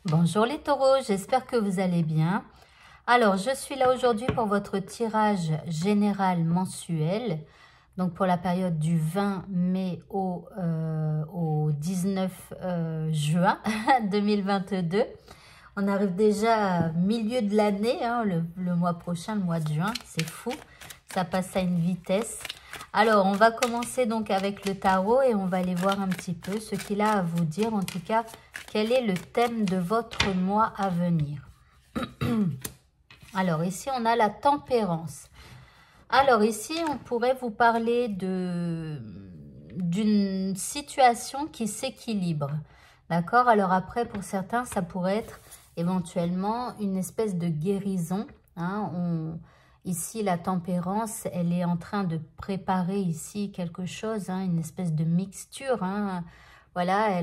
Bonjour les taureaux, j'espère que vous allez bien. Alors, je suis là aujourd'hui pour votre tirage général mensuel. Donc, pour la période du 20 mai au 19 juin 2022. On arrive déjà au milieu de l'année, hein, le mois prochain, le mois de juin. C'est fou, ça passe à une vitesse. Alors, on va commencer donc avec le tarot et on va aller voir un petit peu ce qu'il a à vous dire. En tout cas, quel est le thème de votre mois à venir. Alors, ici, on a la tempérance. Alors, ici, on pourrait vous parler d'une situation qui s'équilibre. D'accord? Alors après, pour certains, ça pourrait être éventuellement une espèce de guérison. Hein? Ici, la tempérance, elle est en train de préparer ici quelque chose, hein, une espèce de mixture. Hein? Voilà,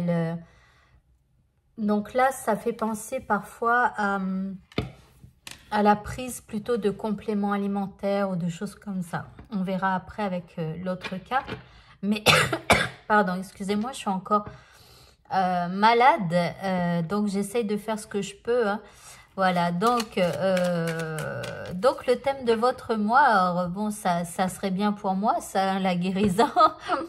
donc là, ça fait penser parfois à la prise plutôt de compléments alimentaires ou de choses comme ça. On verra après avec l'autre carte. Mais, pardon, excusez-moi, je suis encore malade. Donc, j'essaye de faire ce que je peux. Hein. Voilà, donc le thème de votre mois, alors, bon, ça serait bien pour moi, ça, la guérison.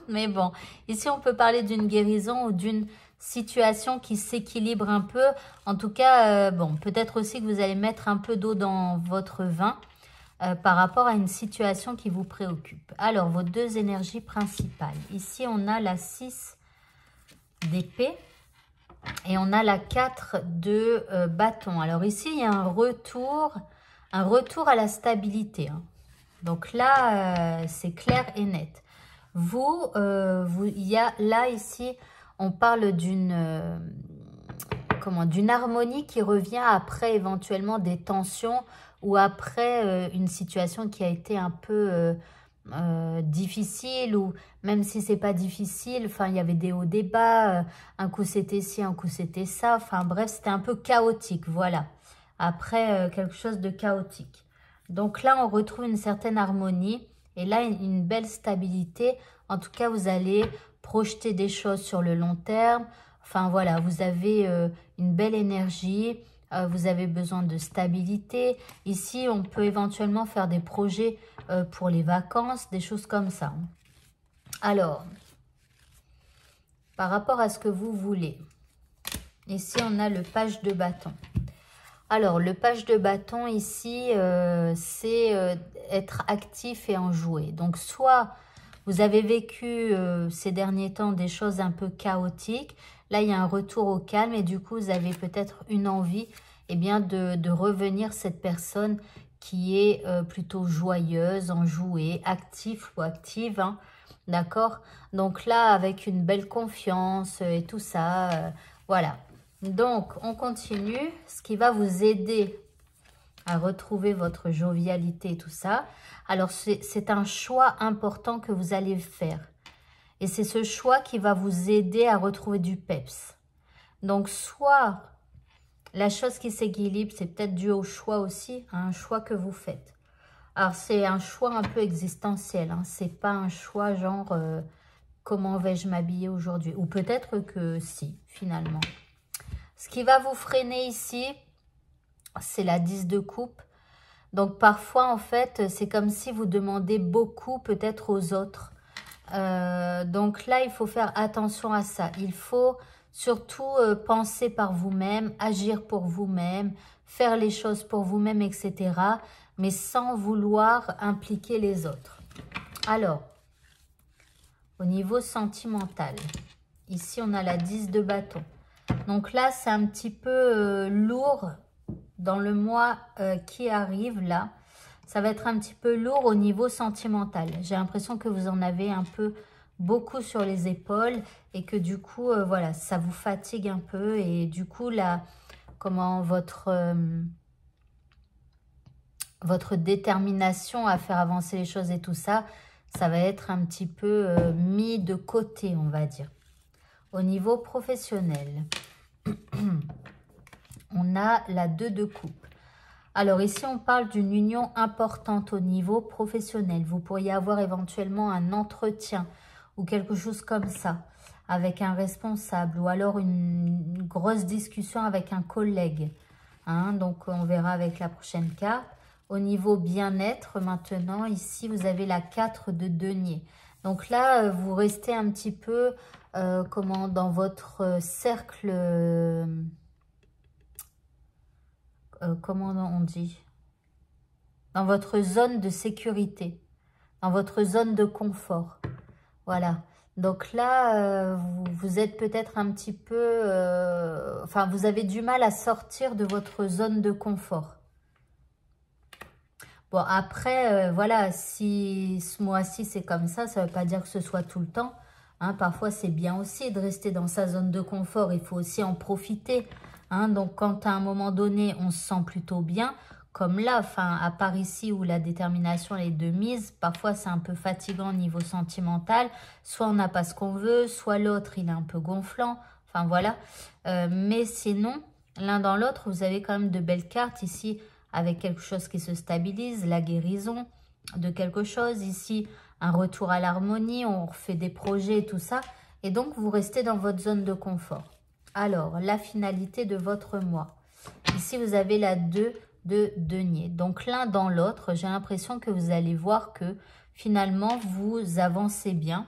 Mais bon, ici, on peut parler d'une guérison ou d'une situation qui s'équilibre un peu. En tout cas, bon, peut-être aussi que vous allez mettre un peu d'eau dans votre vin par rapport à une situation qui vous préoccupe. Alors, vos deux énergies principales. Ici, on a la 6 d'épée. Et on a la 4 de bâton. Alors ici, il y a un retour à la stabilité. Hein. Donc là, c'est clair et net. Il y a là, ici, on parle d'une harmonie qui revient après éventuellement des tensions ou après une situation qui a été un peu difficile, ou même si c'est pas difficile, enfin il y avait des hauts des bas, un coup c'était ci, un coup c'était ça, enfin bref, c'était un peu chaotique, voilà, après quelque chose de chaotique. Donc là on retrouve une certaine harmonie et là une belle stabilité. En tout cas, vous allez projeter des choses sur le long terme. Enfin voilà, vous avez une belle énergie, vous avez besoin de stabilité. Ici, on peut éventuellement faire des projets pour les vacances, des choses comme ça. Alors, par rapport à ce que vous voulez, ici, on a le page de bâton. Alors, le page de bâton, ici, c'est être actif et enjoué. Donc, soit vous avez vécu ces derniers temps des choses un peu chaotiques. Là, il y a un retour au calme et du coup, vous avez peut-être une envie de revenir cette personne qui est plutôt joyeuse, enjouée, active ou active. Hein, d'accord? Donc là, avec une belle confiance et tout ça, voilà. Donc, on continue. Ce qui va vous aider à retrouver votre jovialité et tout ça. Alors, c'est un choix important que vous allez faire. Et c'est ce choix qui va vous aider à retrouver du peps. Donc, soit la chose qui s'équilibre, c'est peut-être dû au choix aussi, hein, un choix que vous faites. Alors, c'est un choix un peu existentiel. Hein, c'est pas un choix genre, comment vais-je m'habiller aujourd'hui? Ou peut-être que si, finalement. Ce qui va vous freiner ici, c'est la 10 de coupe. Donc, parfois, en fait, c'est comme si vous demandez beaucoup peut-être aux autres. Donc là, il faut faire attention à ça. Il faut surtout penser par vous-même, agir pour vous-même, faire les choses pour vous-même, etc. Mais sans vouloir impliquer les autres. Alors, au niveau sentimental, ici, on a la 10 de bâton. Donc là, c'est un petit peu lourd dans le mois qui arrive là. Ça va être un petit peu lourd au niveau sentimental. J'ai l'impression que vous en avez un peu beaucoup sur les épaules et que du coup, voilà, ça vous fatigue un peu. Et du coup, là, votre détermination à faire avancer les choses et tout ça, ça va être un petit peu mis de côté, on va dire. Au niveau professionnel, on a la 2 de coupe. Alors ici, on parle d'une union importante au niveau professionnel. Vous pourriez avoir éventuellement un entretien ou quelque chose comme ça. avec un responsable ou alors une grosse discussion avec un collègue. Hein, donc, on verra avec la prochaine carte. Au niveau bien-être, maintenant, ici, vous avez la 4 de denier. Donc là, vous restez un petit peu comment, dans votre cercle, comment on dit? Dans votre zone de sécurité, dans votre zone de confort. Voilà. Donc là, vous êtes peut-être un petit peu... enfin, vous avez du mal à sortir de votre zone de confort. Bon, après, voilà, si ce mois-ci c'est comme ça ne veut pas dire que ce soit tout le temps. Hein, parfois, c'est bien aussi de rester dans sa zone de confort. Il faut aussi en profiter. Hein, donc, quand à un moment donné, on se sent plutôt bien, comme là, enfin, à part ici où la détermination est de mise, parfois c'est un peu fatigant au niveau sentimental. Soit on n'a pas ce qu'on veut, soit l'autre, il est un peu gonflant. Enfin, voilà. Mais sinon, l'un dans l'autre, vous avez quand même de belles cartes ici, avec quelque chose qui se stabilise, la guérison de quelque chose. Ici, un retour à l'harmonie, on refait des projets et tout ça. Et donc, vous restez dans votre zone de confort. Alors, la finalité de votre mois. Ici, vous avez la 2 de denier. Donc, l'un dans l'autre, j'ai l'impression que vous allez voir que finalement, vous avancez bien.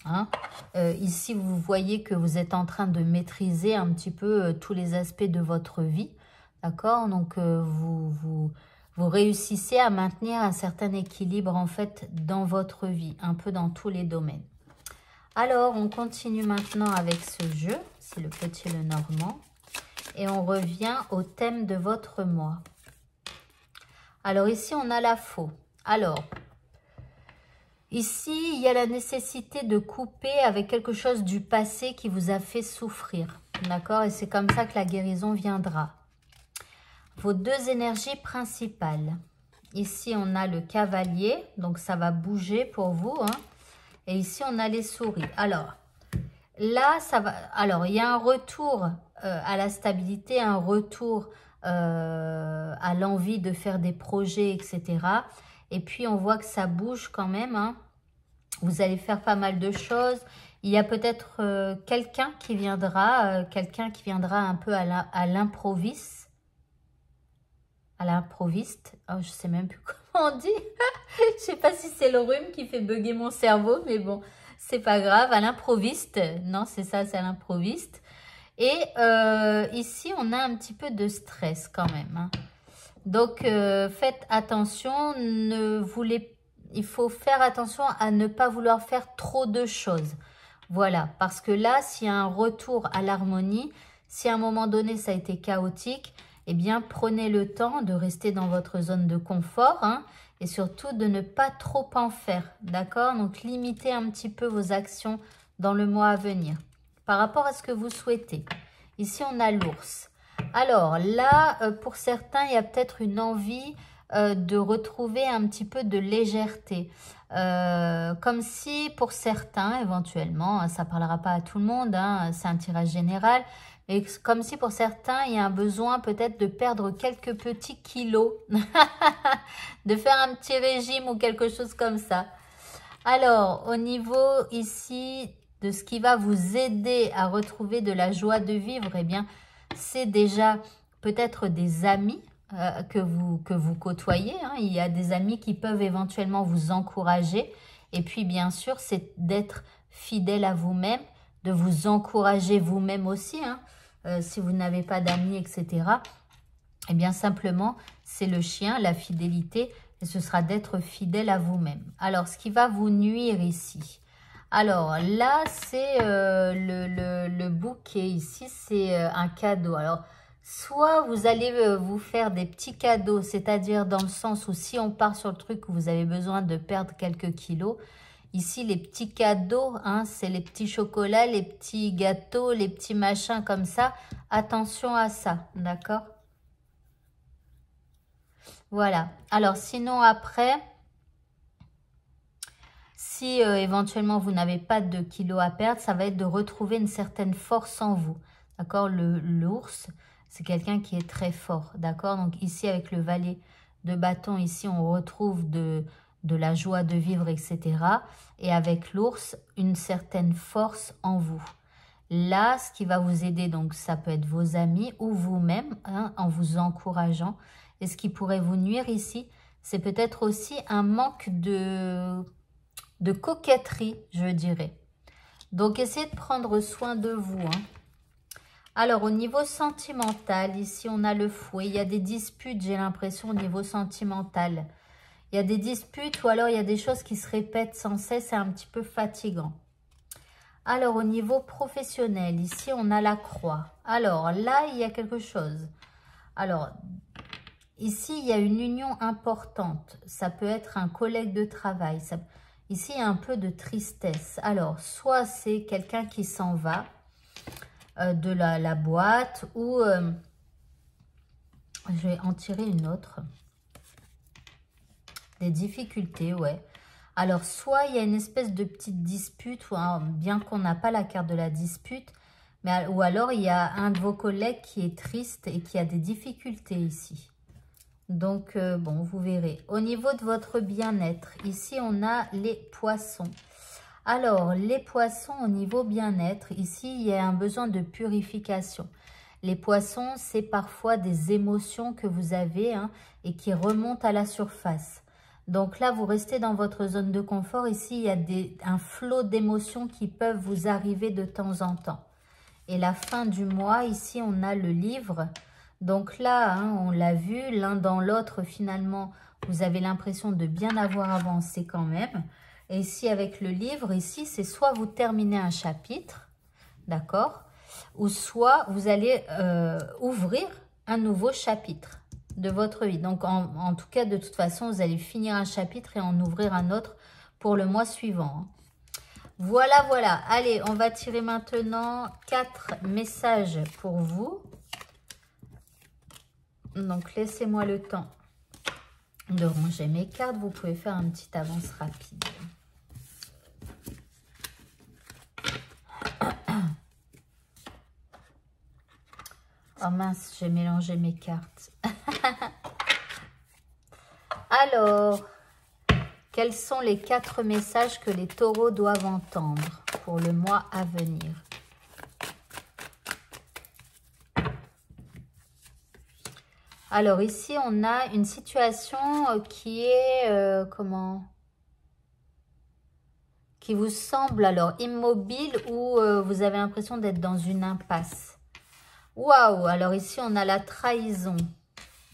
Hein. Ici, vous voyez que vous êtes en train de maîtriser un petit peu tous les aspects de votre vie. D'accord? Donc, vous réussissez à maintenir un certain équilibre, en fait, dans votre vie, un peu dans tous les domaines. Alors, on continue maintenant avec ce jeu, c'est le petit Lenormand, et on revient au thème de votre mois. Alors, ici, on a la faux. Alors, ici, il y a la nécessité de couper avec quelque chose du passé qui vous a fait souffrir. D'accord? Et c'est comme ça que la guérison viendra. Vos deux énergies principales. Ici, on a le cavalier, donc ça va bouger pour vous. Hein. Et ici, on a les souris. Alors, là, ça va. Alors, il y a un retour à la stabilité, un retour à l'envie de faire des projets, etc. Et puis, on voit que ça bouge quand même. Hein. Vous allez faire pas mal de choses. Il y a peut-être quelqu'un qui viendra un peu à l'improviste. À l'improviste. Oh, je sais même plus comment on dit. Je sais pas si c'est le rhume qui fait bugger mon cerveau, mais bon, c'est pas grave. À l'improviste. Non, c'est ça, c'est à l'improviste. Et ici, on a un petit peu de stress quand même. Hein. Donc, faites attention. Il faut faire attention à ne pas vouloir faire trop de choses. Voilà, parce que là, s'il y a un retour à l'harmonie, si à un moment donné, ça a été chaotique, eh bien, prenez le temps de rester dans votre zone de confort hein, et surtout de ne pas trop en faire, d'accord? Donc, limitez un petit peu vos actions dans le mois à venir par rapport à ce que vous souhaitez. Ici, on a l'ours. Alors là, pour certains, il y a peut-être une envie de retrouver un petit peu de légèreté. Comme si, pour certains, éventuellement, ça ne parlera pas à tout le monde, hein, c'est un tirage général, et comme si pour certains, il y a un besoin peut-être de perdre quelques petits kilos, de faire un petit régime ou quelque chose comme ça. Alors, au niveau ici de ce qui va vous aider à retrouver de la joie de vivre, eh bien, c'est déjà peut-être des amis que vous côtoyez. Hein. Il y a des amis qui peuvent éventuellement vous encourager. Et puis, bien sûr, c'est d'être fidèle à vous-même, de vous encourager vous-même aussi. Hein. Si vous n'avez pas d'amis, etc. Eh bien, simplement, c'est le chien, la fidélité, et ce sera d'être fidèle à vous-même. Alors, ce qui va vous nuire ici. Alors, là, c'est le bouquet. Ici, c'est un cadeau. Alors, soit vous allez vous faire des petits cadeaux, c'est-à-dire dans le sens où si on part sur le truc où vous avez besoin de perdre quelques kilos, ici, les petits cadeaux, hein, c'est les petits chocolats, les petits gâteaux, les petits machins comme ça. Attention à ça, d'accord? Voilà. Alors, sinon, après, si éventuellement vous n'avez pas de kilos à perdre, ça va être de retrouver une certaine force en vous. D'accord? L'ours, c'est quelqu'un qui est très fort. D'accord? Donc, ici, avec le valet de bâton, ici, on retrouve de de la joie de vivre, etc. Et avec l'ours, une certaine force en vous. Là, ce qui va vous aider, donc ça peut être vos amis ou vous-même, hein, en vous encourageant. Et ce qui pourrait vous nuire ici, c'est peut-être aussi un manque de coquetterie, je dirais. Donc, essayez de prendre soin de vous. Hein. Alors, au niveau sentimental, ici, on a le fouet. Il y a des disputes, j'ai l'impression, au niveau sentimental. Il y a des disputes ou alors il y a des choses qui se répètent sans cesse. C'est un petit peu fatigant. Alors, au niveau professionnel, ici, on a la croix. Alors, là, il y a quelque chose. Alors, ici, il y a une union importante. Ça peut être un collègue de travail. Ici, il y a un peu de tristesse. Alors, soit c'est quelqu'un qui s'en va de la boîte ou... je vais en tirer une autre. Des difficultés, ouais. Alors, soit il y a une espèce de petite dispute, ou bien qu'on n'a pas la carte de la dispute, mais, ou alors il y a un de vos collègues qui est triste et qui a des difficultés ici. Donc, bon, vous verrez. Au niveau de votre bien-être, ici, on a les poissons. Alors, les poissons, au niveau bien-être, ici, il y a un besoin de purification. Les poissons, c'est parfois des émotions que vous avez hein, et qui remontent à la surface. Donc là, vous restez dans votre zone de confort. Ici, il y a un flot d'émotions qui peuvent vous arriver de temps en temps. Et la fin du mois, ici, on a le livre. Donc là, hein, on l'a vu, l'un dans l'autre, finalement, vous avez l'impression de bien avoir avancé quand même. Et ici, avec le livre, ici, c'est soit vous terminez un chapitre, d'accord, ou soit vous allez ouvrir un nouveau chapitre de votre vie. Donc, en tout cas, de toute façon, vous allez finir un chapitre et en ouvrir un autre pour le mois suivant. Voilà, voilà. Allez, on va tirer maintenant 4 messages pour vous. Donc, laissez-moi le temps de ranger mes cartes. Vous pouvez faire une petite avance rapide. Oh mince, j'ai mélangé mes cartes. Alors, quels sont les 4 messages que les taureaux doivent entendre pour le mois à venir? Alors ici, on a une situation qui est, qui vous semble alors immobile ou vous avez l'impression d'être dans une impasse. Waouh! Alors ici, on a la trahison.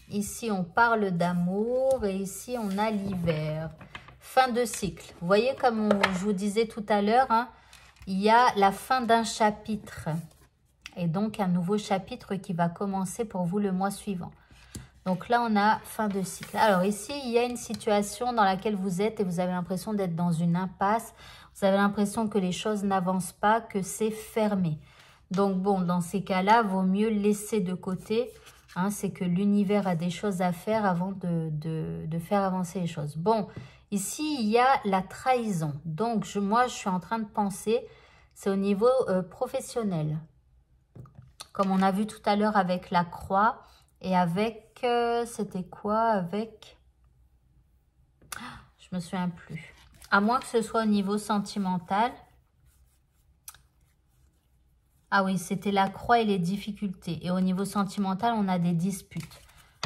Ici, on parle d'amour et ici, on a l'hiver. Fin de cycle. Vous voyez, comme je vous disais tout à l'heure, hein, il y a la fin d'un chapitre. Et donc, un nouveau chapitre qui va commencer pour vous le mois suivant. Donc là, on a fin de cycle. Alors ici, il y a une situation dans laquelle vous êtes et vous avez l'impression d'être dans une impasse. Vous avez l'impression que les choses n'avancent pas, que c'est fermé. Donc bon, dans ces cas-là, vaut mieux laisser de côté. Hein, c'est que l'univers a des choses à faire avant de faire avancer les choses. Bon, ici, il y a la trahison. Donc, moi, je suis en train de penser, c'est au niveau professionnel. Comme on a vu tout à l'heure avec la croix et avec, c'était quoi avec... Je me souviens plus. À moins que ce soit au niveau sentimental. Ah oui, c'était la croix et les difficultés. Et au niveau sentimental, on a des disputes.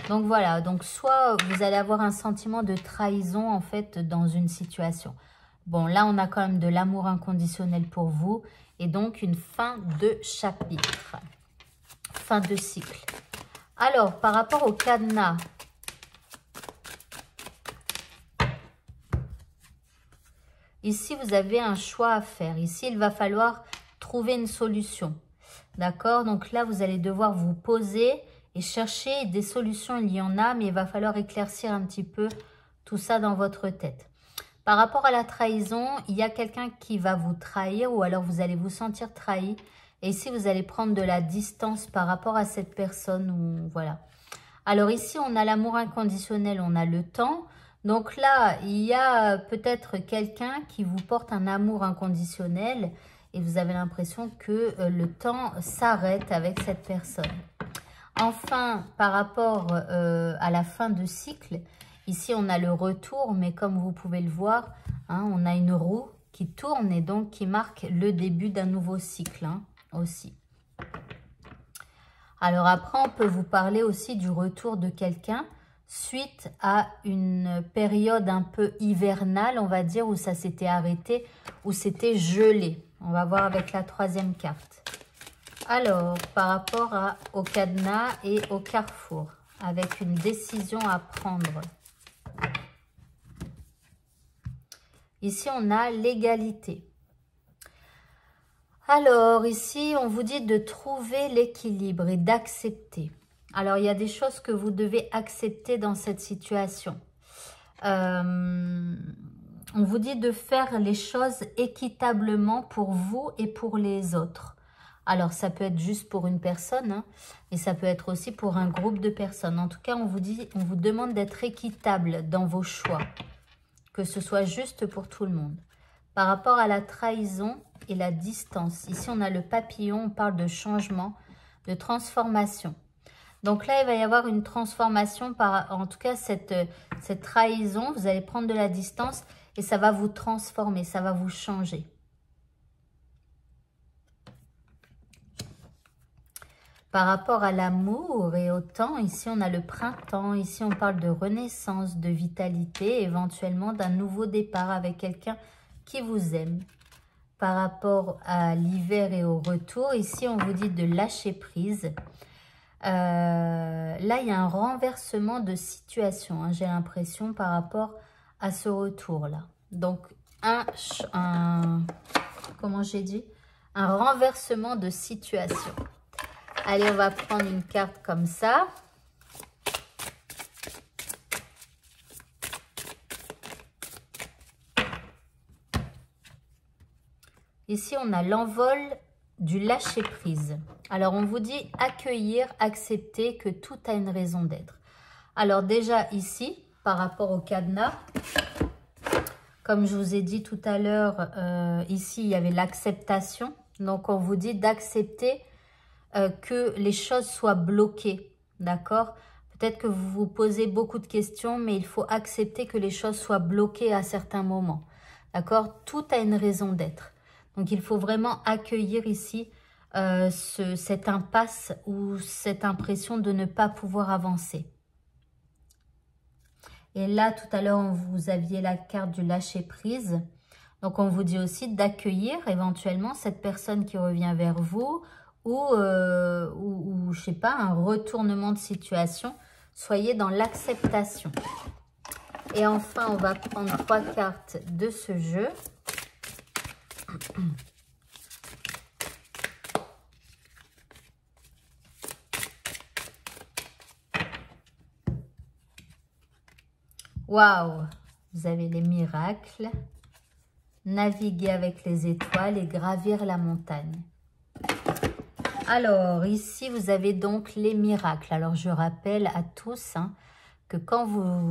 Donc voilà, donc soit vous allez avoir un sentiment de trahison en fait dans une situation. Bon, là on a quand même de l'amour inconditionnel pour vous. Et donc une fin de chapitre. Fin de cycle. Alors, par rapport au cadenas. Ici, vous avez un choix à faire. Ici, il va falloir... trouver une solution, d'accord? Donc là, vous allez devoir vous poser et chercher des solutions. Il y en a, mais il va falloir éclaircir un petit peu tout ça dans votre tête. Par rapport à la trahison, il y a quelqu'un qui va vous trahir ou alors vous allez vous sentir trahi. Et ici, vous allez prendre de la distance par rapport à cette personne. Ou, voilà. Alors ici, on a l'amour inconditionnel, on a le temps. Donc là, il y a peut-être quelqu'un qui vous porte un amour inconditionnel et vous avez l'impression que le temps s'arrête avec cette personne. Enfin, par rapport à la fin de cycle, Ici, on a le retour, mais comme vous pouvez le voir, hein, on a une roue qui tourne et donc qui marque le début d'un nouveau cycle hein, aussi. Alors après, on peut vous parler aussi du retour de quelqu'un suite à une période un peu hivernale, on va dire, où ça s'était arrêté, où c'était gelé. On va voir avec la troisième carte. Alors, par rapport au cadenas et au carrefour, avec une décision à prendre. Ici, on a l'égalité. Alors, ici, on vous dit de trouver l'équilibre et d'accepter. Alors, il y a des choses que vous devez accepter dans cette situation. On vous dit de faire les choses équitablement pour vous et pour les autres. Alors, ça peut être juste pour une personne, hein, et ça peut être aussi pour un groupe de personnes. En tout cas, on vous demande d'être équitable dans vos choix, que ce soit juste pour tout le monde. Par rapport à la trahison et la distance, ici, on a le papillon, on parle de changement, de transformation. Donc là, il va y avoir une transformation, en tout cas, cette trahison, vous allez prendre de la distance et ça va vous transformer, ça va vous changer. Par rapport à l'amour et au temps, ici, on a le printemps, ici, on parle de renaissance, de vitalité, éventuellement d'un nouveau départ avec quelqu'un qui vous aime. Par rapport à l'hiver et au retour, ici, on vous dit de lâcher prise. Là, il y a un renversement de situation, hein, j'ai l'impression, par rapport à ce retour-là. Donc, comment j'ai dit? Un renversement de situation. Allez, on va prendre une carte comme ça. Ici, on a l'envol du lâcher-prise. Alors, on vous dit accueillir, accepter que tout a une raison d'être. Alors, déjà ici, par rapport au cadenas, comme je vous ai dit tout à l'heure, ici, il y avait l'acceptation. Donc, on vous dit d'accepter que les choses soient bloquées, d'accord? Peut-être que vous vous posez beaucoup de questions, mais il faut accepter que les choses soient bloquées à certains moments, d'accord? Tout a une raison d'être. Donc, il faut vraiment accueillir ici cette impasse ou cette impression de ne pas pouvoir avancer. Et là, tout à l'heure, vous aviez la carte du lâcher-prise. Donc, on vous dit aussi d'accueillir éventuellement cette personne qui revient vers vous ou je sais pas, un retournement de situation. Soyez dans l'acceptation. Et enfin, on va prendre 3 cartes de ce jeu. Waouh! Vous avez les miracles. Naviguer avec les étoiles et gravir la montagne. Alors, ici, vous avez donc les miracles. Alors, je rappelle à tous hein, que quand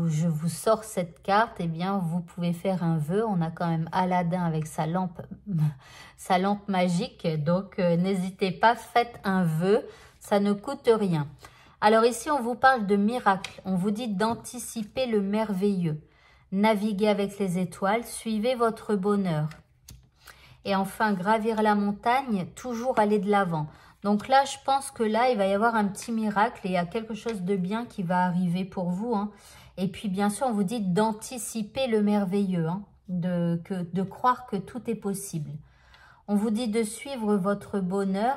je vous sors cette carte, eh bien, vous pouvez faire un vœu. On a quand même Aladdin avec sa lampe magique. Donc, n'hésitez pas, faites un vœu. Ça ne coûte rien. Alors, ici, on vous parle de miracles. On vous dit d'anticiper le merveilleux. Naviguer avec les étoiles. Suivez votre bonheur. Et enfin, gravir la montagne. Toujours aller de l'avant. Donc là, je pense que là, il va y avoir un petit miracle et il y a quelque chose de bien qui va arriver pour vous. Hein. Et puis, bien sûr, on vous dit d'anticiper le merveilleux, hein, de croire que tout est possible. On vous dit de suivre votre bonheur.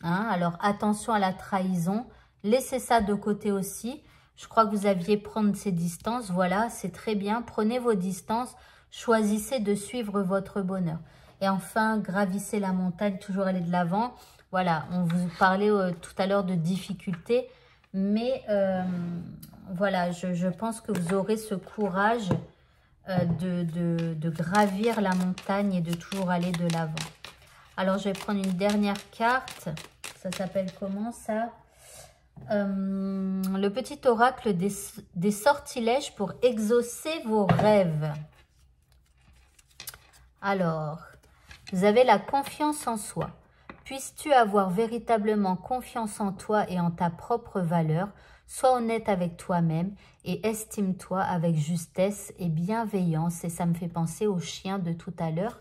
Hein. Alors, attention à la trahison. Laissez ça de côté aussi. Je crois que vous aviez prendre ces distances. Voilà, c'est très bien. Prenez vos distances. Choisissez de suivre votre bonheur. Et enfin, gravissez la montagne, toujours aller de l'avant. Voilà, on vous parlait tout à l'heure de difficultés, mais voilà, je pense que vous aurez ce courage de gravir la montagne et de toujours aller de l'avant. Alors, je vais prendre une dernière carte. Ça s'appelle comment ça? Le petit oracle des sortilèges pour exaucer vos rêves. Alors, vous avez la confiance en soi. puisses-tu avoir véritablement confiance en toi et en ta propre valeur. Sois honnête avec toi-même et estime-toi avec justesse et bienveillance. Et ça me fait penser au chien de tout à l'heure.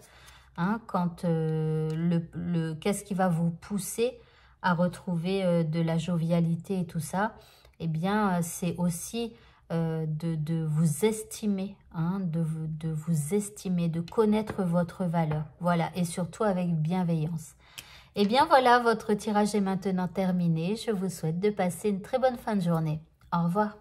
Hein, quand qu'est-ce qui va vous pousser à retrouver de la jovialité et tout ça? Eh bien, c'est aussi de vous estimer, hein, de vous estimer, de connaître votre valeur. Voilà, et surtout avec bienveillance. Eh bien voilà, votre tirage est maintenant terminé. Je vous souhaite de passer une très bonne fin de journée. Au revoir.